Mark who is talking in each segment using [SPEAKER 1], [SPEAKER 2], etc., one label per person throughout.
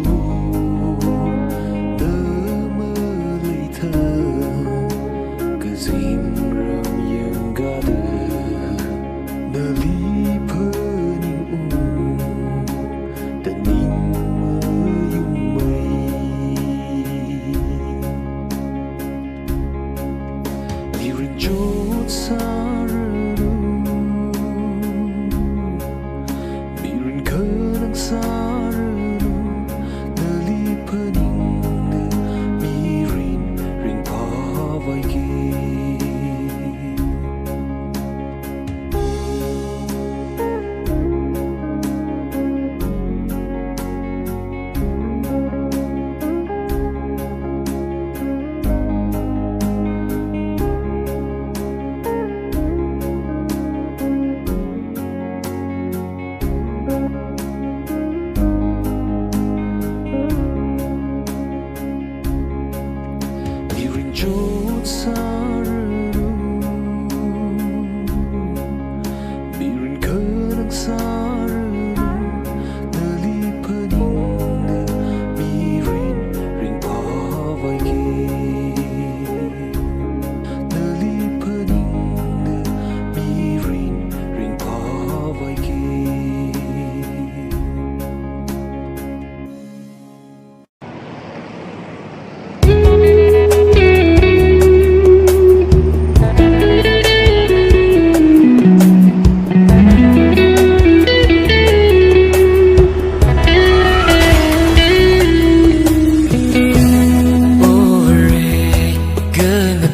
[SPEAKER 1] thu tớ mơ lệ thơ cứ dìm răng yang gada nơ li phơ ning ta ning mơ yung mây đi rin chốt xa chốt xa bị rin khơ nang xa nơ li phơ ning mi rin pha vai ke nơ li phơ ning mi rin pha vai ke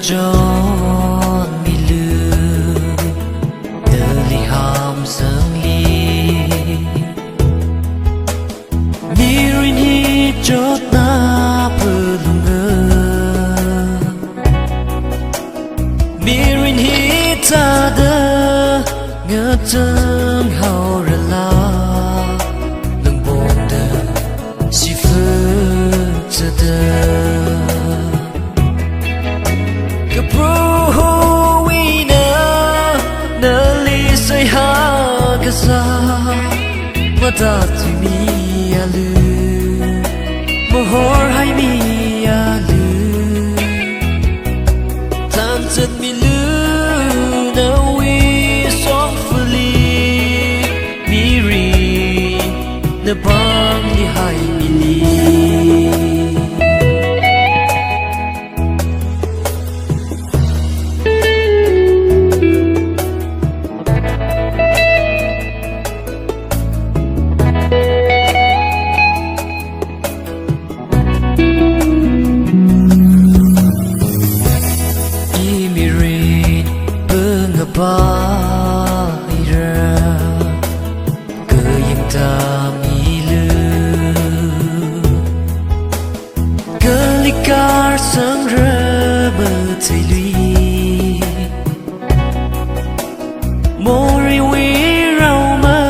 [SPEAKER 2] John mi lưu tơ li ham sang li mi rin hi chốt na phơ lung mi rin hi ta đơ ngơ chân hao ra la lưng bồn đơ si phơ chơ đơ mata tu mi alu mohor hai mi alu tan chân mi lu na wi song fuli mi ri na bang li hai mi li Bahira Kayang tamilu Kelikar sang rebetai lui Mori wirau ma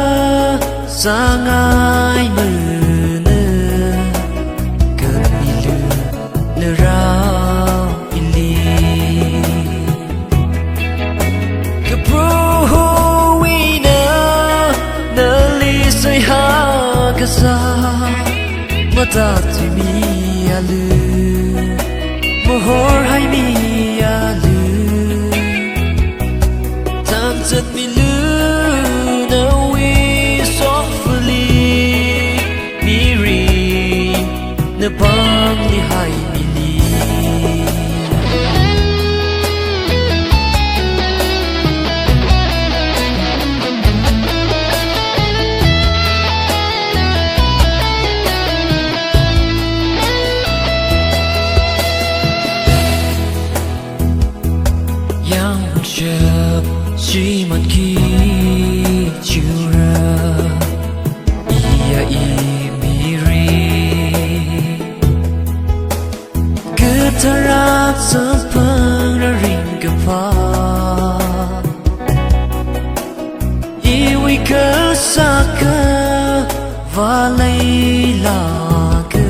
[SPEAKER 2] sangai mene Kemilu lerau ili mata tu mi alu mohor hai mi alu tan chân mi lu na wi softly mi ri na bang li hai mi li chỉ một khi chiều ra ia imiri getarat sepeng ring kepa iwi kesaka valai la ke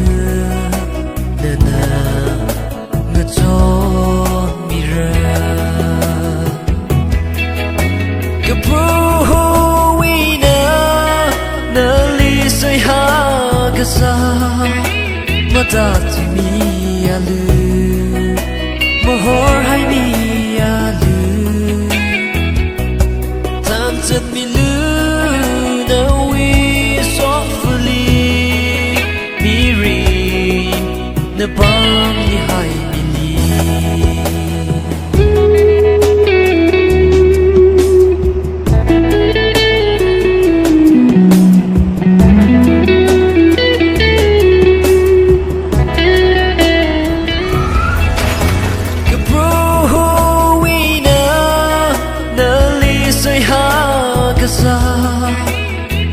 [SPEAKER 2] nana ngejon mira Sa Matati mi alu Mahor hai mi alu Tanzat mi lu Da we softly Mi rin Na bang ni hai mi li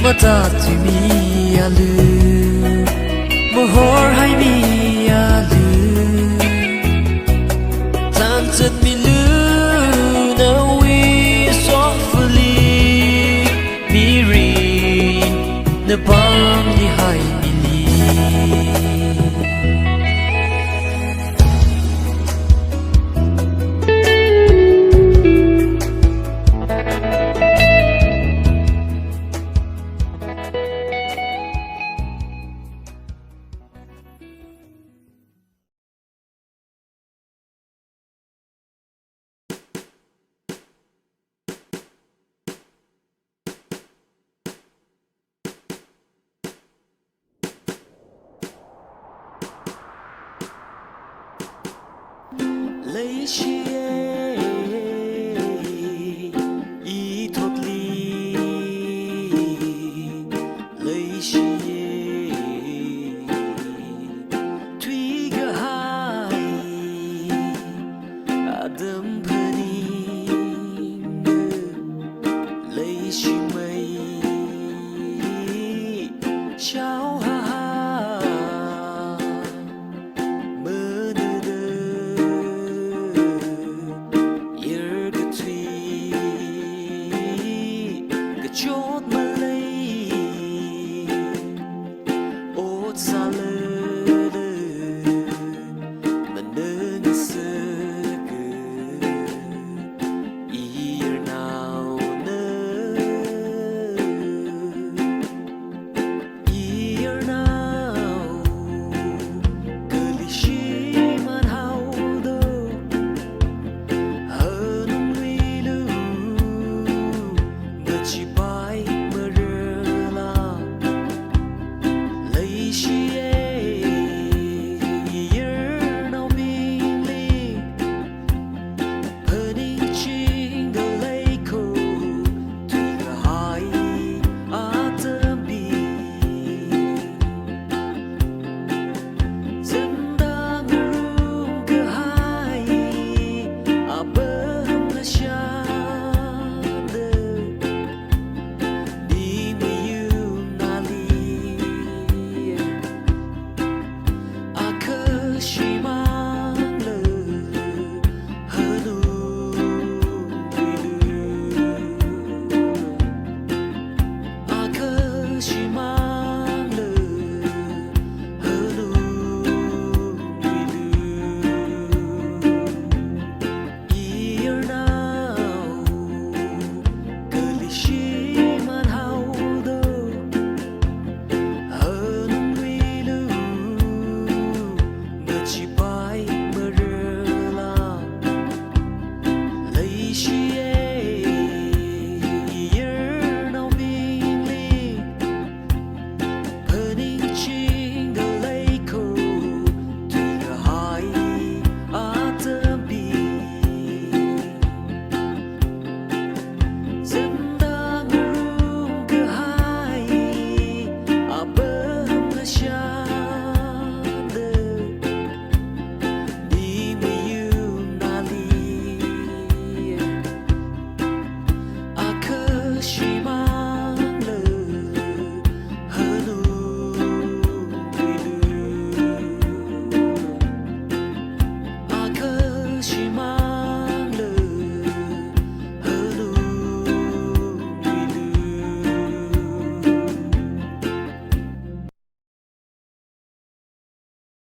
[SPEAKER 2] Matati mi alu Mahor hai mi alu Tanzat mi lu Na we softly Mi rin Na bang ni hai mi li
[SPEAKER 1] lấy chia ý thốt ly lấy chia thủy gà hai adam phani lấy chi mây cháo ha chốt mà lấy ốt xa lơ mà nâng sơ cơ ir nào nơ ir nào cơ li shi man hao đô hơn nguy lưu mà chỉ she